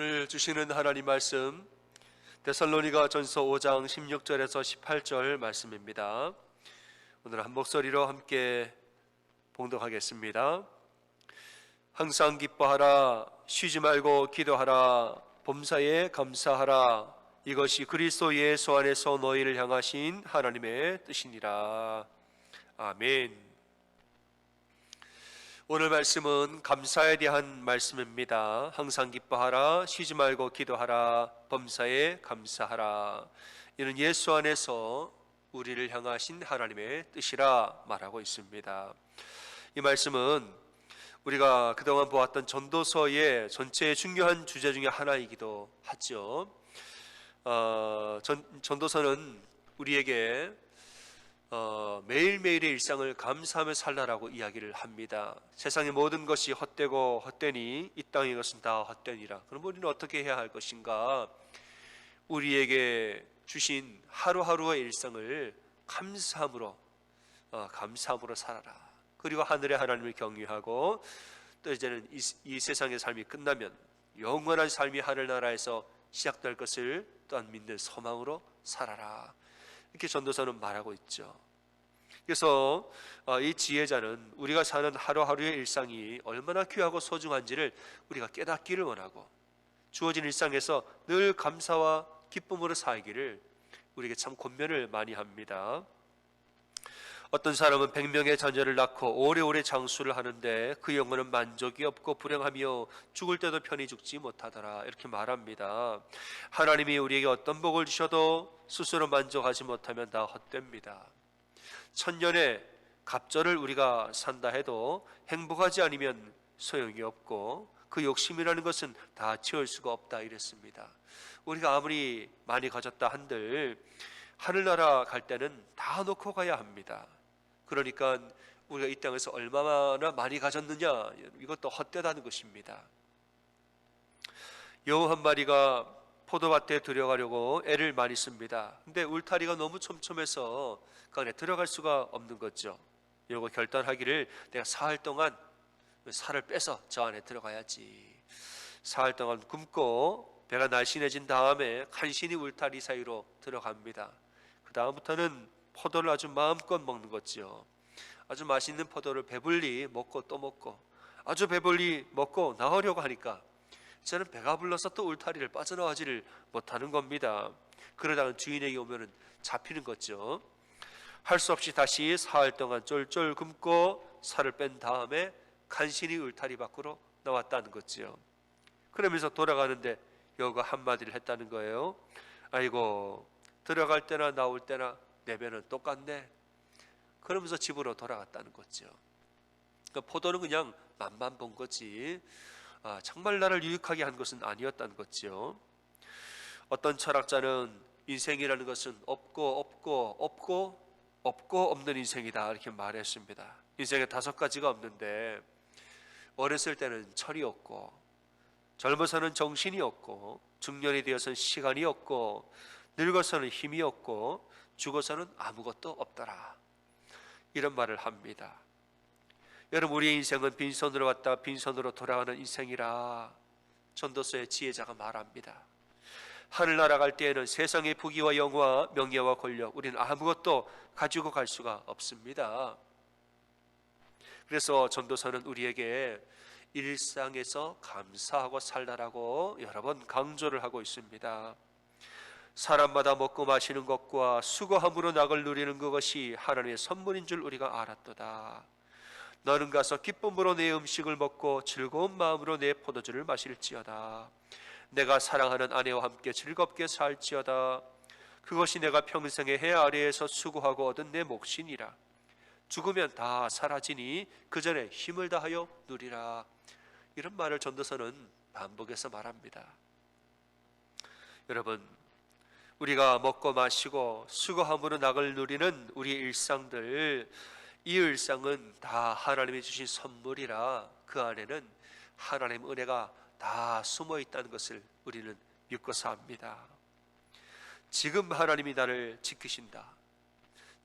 오늘 주시는 하나님 말씀 데살로니가 전서 5장 16절에서 18절 말씀입니다. 오늘 한 목소리로 함께 봉독하겠습니다. 항상 기뻐하라, 쉬지 말고 기도하라, 범사에 감사하라. 이것이 그리스도 예수 안에서 너희를 향하신 하나님의 뜻이니라. 아멘. 오늘 말씀은 감사에 대한 말씀입니다. 항상 기뻐하라, 쉬지 말고 기도하라, 범사에 감사하라. 이는 예수 안에서 우리를 향하신 하나님의 뜻이라 말하고 있습니다. 이 말씀은 우리가 그동안 보았던 전도서의 전체의 중요한 주제 중에 하나이기도 하죠. 전도서는 우리에게 매일매일의 일상을 감사하며 살라라고 이야기를 합니다. 세상의 모든 것이 헛되고 헛되니 이 땅의 것은 다 헛되니라. 그럼 우리는 어떻게 해야 할 것인가? 우리에게 주신 하루하루의 일상을 감사함으로 살아라. 그리고 하늘의 하나님을 경외하고 또 이제는 이 세상의 삶이 끝나면 영원한 삶이 하늘나라에서 시작될 것을 또한 믿는 소망으로 살아라. 이렇게 전도서는 말하고 있죠. 그래서 이 지혜자는 우리가 사는 하루하루의 일상이 얼마나 귀하고 소중한지를 우리가 깨닫기를 원하고 주어진 일상에서 늘 감사와 기쁨으로 살기를 우리에게 참 권면을 많이 합니다. 어떤 사람은 100명의 자녀를 낳고 오래오래 장수를 하는데 그 영혼은 만족이 없고 불행하며 죽을 때도 편히 죽지 못하더라, 이렇게 말합니다. 하나님이 우리에게 어떤 복을 주셔도 스스로 만족하지 못하면 다 헛됩니다. 천년의 갑절을 우리가 산다 해도 행복하지 않으면 소용이 없고 그 욕심이라는 것은 다 채울 수가 없다, 이랬습니다. 우리가 아무리 많이 가졌다 한들 하늘나라 갈 때는 다 놓고 가야 합니다. 그러니까 우리가 이 땅에서 얼마나 많이 가졌느냐, 이것도 헛되다는 것입니다. 여우 한 마리가 포도밭에 들어가려고 애를 많이 씁니다. 근데 울타리가 너무 촘촘해서 그 안에 들어갈 수가 없는 거죠. 요거 결단하기를 내가 사흘 동안 살을 빼서 저 안에 들어가야지. 사흘 동안 굶고 배가 날씬해진 다음에 간신히 울타리 사이로 들어갑니다. 그 다음부터는 포도를 아주 마음껏 먹는 거죠. 아주 맛있는 포도를 배불리 먹고 또 먹고 아주 배불리 먹고 나오려고 하니까 저는 배가 불러서 또 울타리를 빠져나가지를 못하는 겁니다. 그러다가 주인에게 오면은 잡히는 거죠. 할 수 없이 다시 사흘 동안 쫄쫄 굶고 살을 뺀 다음에 간신히 울타리 밖으로 나왔다는 거죠. 그러면서 돌아가는데 여우가 한마디를 했다는 거예요. 아이고, 들어갈 때나 나올 때나 내 배는 똑같네. 그러면서 집으로 돌아갔다는 거죠. 그러니까 포도는 그냥 맛만 본 거지 정말 나를 유익하게 한 것은 아니었다는 거죠. 어떤 철학자는 인생이라는 것은 없고 없는 인생이다, 이렇게 말했습니다. 인생에 5가지가 없는데 어렸을 때는 철이 없고, 젊어서는 정신이 없고, 중년이 되어서는 시간이 없고, 늙어서는 힘이 없고, 죽어서는 아무것도 없더라, 이런 말을 합니다. 여러분, 우리의 인생은 빈손으로 왔다 빈손으로 돌아가는 인생이라 전도서의 지혜자가 말합니다. 하늘나라 갈 때에는 세상의 부귀와 영화, 명예와 권력, 우리는 아무것도 가지고 갈 수가 없습니다. 그래서 전도서는 우리에게 일상에서 감사하고 살라라고 여러 번 강조를 하고 있습니다. 사람마다 먹고 마시는 것과 수고함으로 낙을 누리는 그것이 하나님의 선물인 줄 우리가 알았도다. 너는 가서 기쁨으로 내 음식을 먹고 즐거운 마음으로 내 포도주를 마실지어다. 내가 사랑하는 아내와 함께 즐겁게 살지어다. 그것이 내가 평생의 해 아래에서 수고하고 얻은 내 몫이니라. 죽으면 다 사라지니 그 전에 힘을 다하여 누리라. 이런 말을 전도서는 반복해서 말합니다. 여러분, 우리가 먹고 마시고 수고함으로 낙을 누리는 우리의 일상들, 이 일상은 다 하나님이 주신 선물이라 그 안에는 하나님의 은혜가 다 숨어 있다는 것을 우리는 믿고서 합니다. 지금 하나님이 나를 지키신다,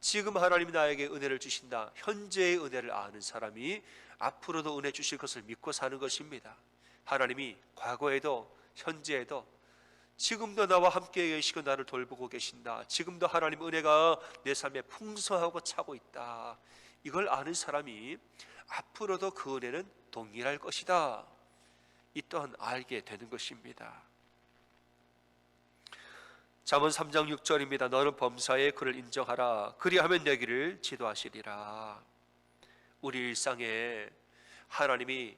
지금 하나님이 나에게 은혜를 주신다, 현재의 은혜를 아는 사람이 앞으로도 은혜 주실 것을 믿고 사는 것입니다. 하나님이 과거에도 현재에도 지금도 나와 함께 계시고 나를 돌보고 계신다. 지금도 하나님 은혜가 내 삶에 풍성하고 차고 있다. 이걸 아는 사람이 앞으로도 그 은혜는 동일할 것이다. 이 또한 알게 되는 것입니다. 잠언 3장 6절입니다. 너는 범사에 그를 인정하라. 그리하면 내기를 지도하시리라. 우리 일상에 하나님이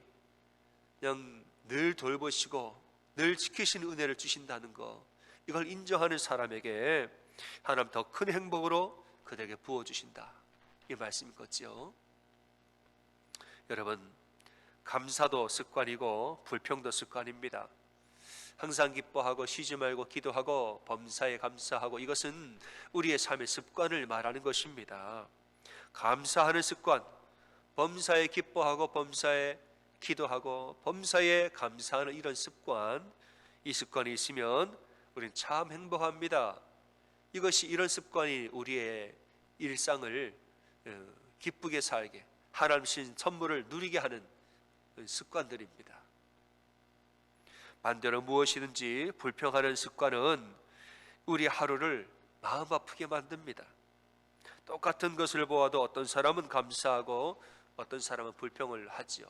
그냥 늘 돌보시고 늘 지키시는 은혜를 주신다는 것, 이걸 인정하는 사람에게 하나님 더 큰 행복으로 그들에게 부어주신다, 이 말씀인 거죠. 여러분, 감사도 습관이고 불평도 습관입니다. 항상 기뻐하고 쉬지 말고 기도하고 범사에 감사하고, 이것은 우리의 삶의 습관을 말하는 것입니다. 감사하는 습관, 범사에 기뻐하고 범사에 기도하고 범사에 감사하는 이런 습관, 이 습관이 있으면 우리는 참 행복합니다. 이것이, 이런 습관이 우리의 일상을 기쁘게 살게, 하나님 주신 선물을 누리게 하는 습관들입니다. 반대로 무엇이든지 불평하는 습관은 우리 하루를 마음 아프게 만듭니다. 똑같은 것을 보아도 어떤 사람은 감사하고 어떤 사람은 불평을 하지요.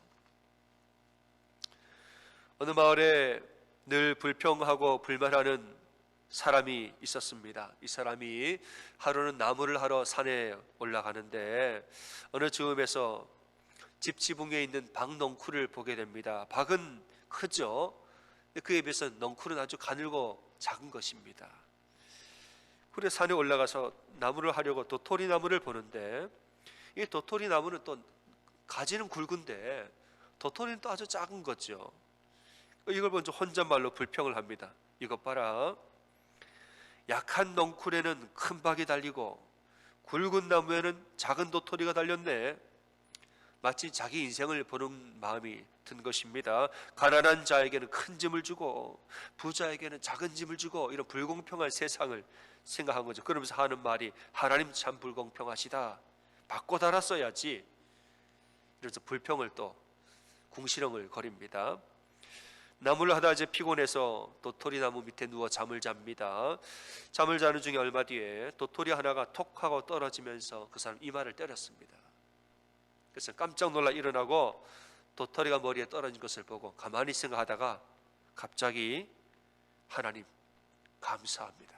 어느 마을에 늘 불평하고 불만하는 사람이 있었습니다. 이 사람이 하루는 나무를 하러 산에 올라가는데 어느 즈음에서 집 지붕에 있는 박 넝쿨을 보게 됩니다. 박은 크죠. 그에 비해서 넝쿨은 아주 가늘고 작은 것입니다. 그래 산에 올라가서 나무를 하려고 도토리 나무를 보는데, 이 도토리 나무는 또 가지는 굵은데 도토리는 또 아주 작은 거죠. 이걸 먼저 혼잣말로 불평을 합니다. 이것 봐라, 약한 넝쿨에는 큰 박이 달리고 굵은 나무에는 작은 도토리가 달렸네. 마치 자기 인생을 보는 마음이 든 것입니다. 가난한 자에게는 큰 짐을 주고 부자에게는 작은 짐을 주고, 이런 불공평한 세상을 생각한 거죠. 그러면서 하는 말이, 하나님 참 불공평하시다, 바꿔 달았어야지. 그래서 불평을 또 궁시렁을 거립니다. 나무를 하다 이제 피곤해서 도토리 나무 밑에 누워 잠을 잡니다. 잠을 자는 중에 얼마 뒤에 도토리 하나가 톡 하고 떨어지면서 그 사람 이마를 때렸습니다. 그래서 깜짝 놀라 일어나고 도토리가 머리에 떨어진 것을 보고 가만히 생각하다가 갑자기, 하나님 감사합니다.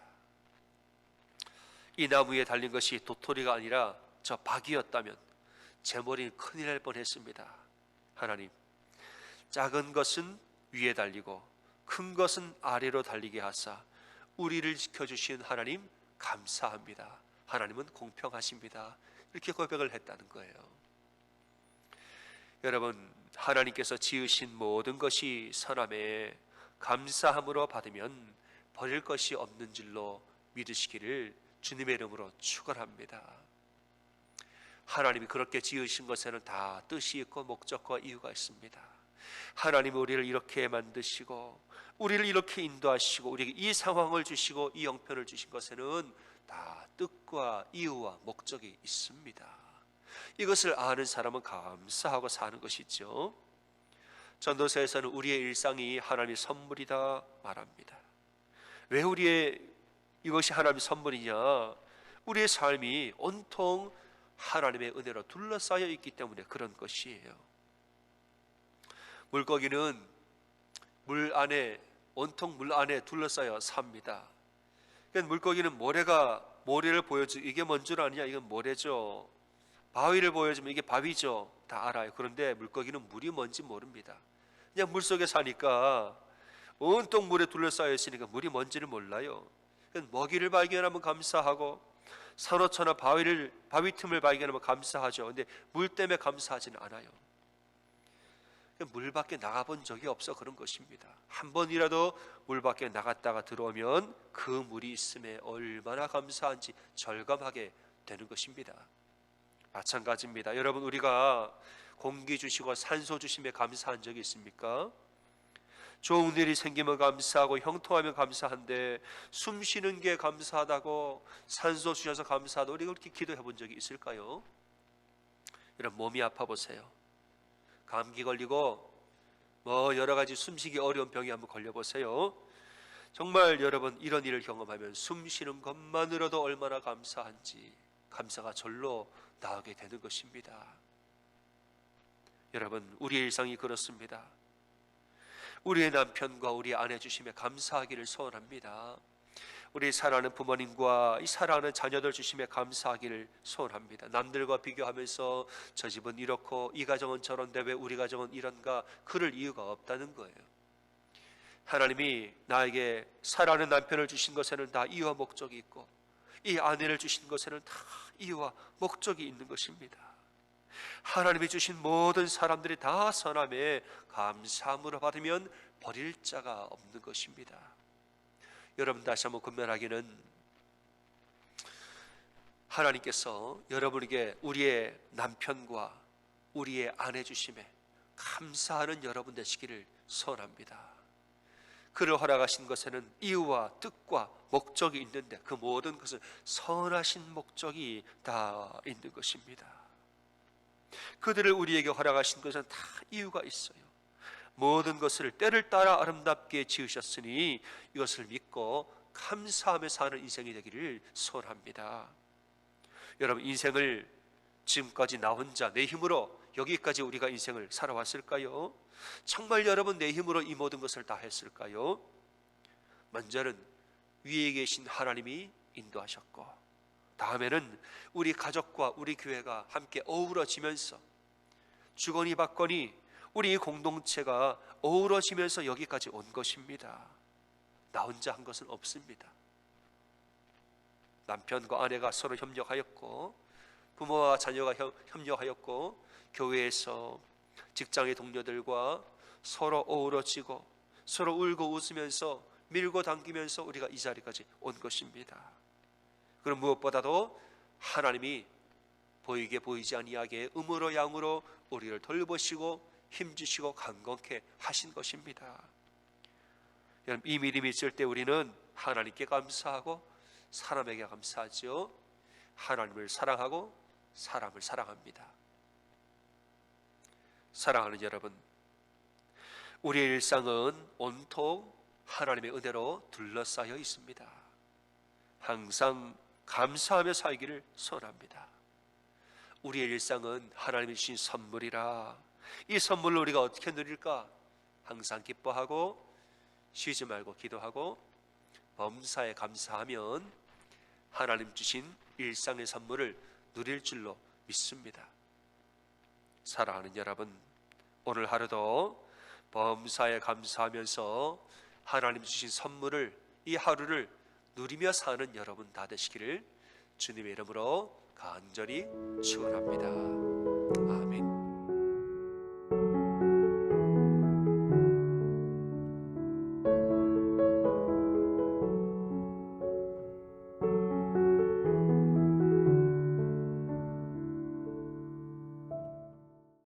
이 나무에 달린 것이 도토리가 아니라 저 박이었다면 제 머리는 큰일 날 뻔했습니다. 하나님, 작은 것은 위에 달리고 큰 것은 아래로 달리게 하사 우리를 지켜주신 하나님 감사합니다. 하나님은 공평하십니다. 이렇게 고백을 했다는 거예요. 여러분, 하나님께서 지으신 모든 것이 선함에 감사함으로 받으면 버릴 것이 없는 줄로 믿으시기를 주님의 이름으로 축원합니다. 하나님이 그렇게 지으신 것에는 다 뜻이 있고 목적과 이유가 있습니다. 하나님이 우리를 이렇게 만드시고 우리를 이렇게 인도하시고 우리에게 이 상황을 주시고 이 형편을 주신 것에는 다 뜻과 이유와 목적이 있습니다. 이것을 아는 사람은 감사하고 사는 것이죠. 전도서에서는 우리의 일상이 하나님의 선물이다 말합니다. 왜 우리의 이것이 하나님의 선물이냐? 우리의 삶이 온통 하나님의 은혜로 둘러싸여 있기 때문에 그런 것이에요. 물고기는 온통 물 안에 둘러싸여 삽니다. 그러니까 물고기는 모래를 보여주고 이게 뭔 줄 아느냐? 이건 모래죠. 바위를 보여주면 이게 바위죠. 다 알아요. 그런데 물고기는 물이 뭔지 모릅니다. 그냥 물속에 사니까 온통 물에 둘러싸여 있으니까 물이 뭔지를 몰라요. 먹이를 발견하면 감사하고 산호초나 바위 틈을 발견하면 감사하죠. 근데 물 때문에 감사하지는 않아요. 물 밖에 나가본 적이 없어 그런 것입니다. 한 번이라도 물 밖에 나갔다가 들어오면 그 물이 있음에 얼마나 감사한지 절감하게 되는 것입니다. 마찬가지입니다. 여러분, 우리가 공기 주시고 산소 주심에 감사한 적이 있습니까? 좋은 일이 생기면 감사하고 형통하면 감사한데 숨 쉬는 게 감사하다고 산소 주셔서 감사하다고 우리가 그렇게 기도해 본 적이 있을까요? 여러분, 몸이 아파 보세요. 감기 걸리고 여러 가지 숨쉬기 어려운 병에 한번 걸려보세요. 정말 여러분 이런 일을 경험하면 숨 쉬는 것만으로도 얼마나 감사한지 감사가 절로 나오게 되는 것입니다. 여러분, 우리의 일상이 그렇습니다. 우리의 남편과 우리 아내 주심에 감사하기를 소원합니다. 우리 사랑하는 부모님과 이 사랑하는 자녀들 주심에 감사하기를 소원합니다. 남들과 비교하면서 저 집은 이렇고 이 가정은 저런데 왜 우리 가정은 이런가, 그럴 이유가 없다는 거예요. 하나님이 나에게 사랑하는 남편을 주신 것에는 다 이유와 목적이 있고 이 아내를 주신 것에는 다 이유와 목적이 있는 것입니다. 하나님이 주신 모든 사람들이 다 선함에 감사함으로 받으면 버릴 자가 없는 것입니다. 여러분, 다시 한번 권면하기는, 하나님께서 여러분에게 우리의 남편과 우리의 아내 주심에 감사하는 여러분 되시기를 소원합니다. 그를 허락하신 것에는 이유와 뜻과 목적이 있는데 그 모든 것은 선하신 목적이 다 있는 것입니다. 그들을 우리에게 허락하신 것은 다 이유가 있어요. 모든 것을 때를 따라 아름답게 지으셨으니 이것을 믿고 감사하며 사는 인생이 되기를 소원합니다. 여러분, 인생을 지금까지 나 혼자 내 힘으로 여기까지 우리가 인생을 살아왔을까요? 정말 여러분 내 힘으로 이 모든 것을 다 했을까요? 먼저는 위에 계신 하나님이 인도하셨고, 다음에는 우리 가족과 우리 교회가 함께 어우러지면서 주거니 받거니 우리 공동체가 어우러지면서 여기까지 온 것입니다. 나 혼자 한 것은 없습니다. 남편과 아내가 서로 협력하였고, 부모와 자녀가 협력하였고, 교회에서 직장의 동료들과 서로 어우러지고 서로 울고 웃으면서 밀고 당기면서 우리가 이 자리까지 온 것입니다. 그럼 무엇보다도 하나님이 보이게 보이지 아니하게 음으로 양으로 우리를 돌보시고 힘주시고 강건케 하신 것입니다. 여러분, 이 믿음이 있을 때 우리는 하나님께 감사하고 사람에게 감사하죠. 하나님을 사랑하고 사람을 사랑합니다. 사랑하는 여러분, 우리의 일상은 온통 하나님의 은혜로 둘러싸여 있습니다. 항상 감사하며 살기를 소원합니다. 우리의 일상은 하나님이 주신 선물이라 이 선물을 우리가 어떻게 누릴까? 항상 기뻐하고 쉬지 말고 기도하고 범사에 감사하면 하나님 주신 일상의 선물을 누릴 줄로 믿습니다. 사랑하는 여러분, 오늘 하루도 범사에 감사하면서 하나님 주신 선물을, 이 하루를 누리며 사는 여러분 다 되시기를 주님의 이름으로 간절히 축원합니다.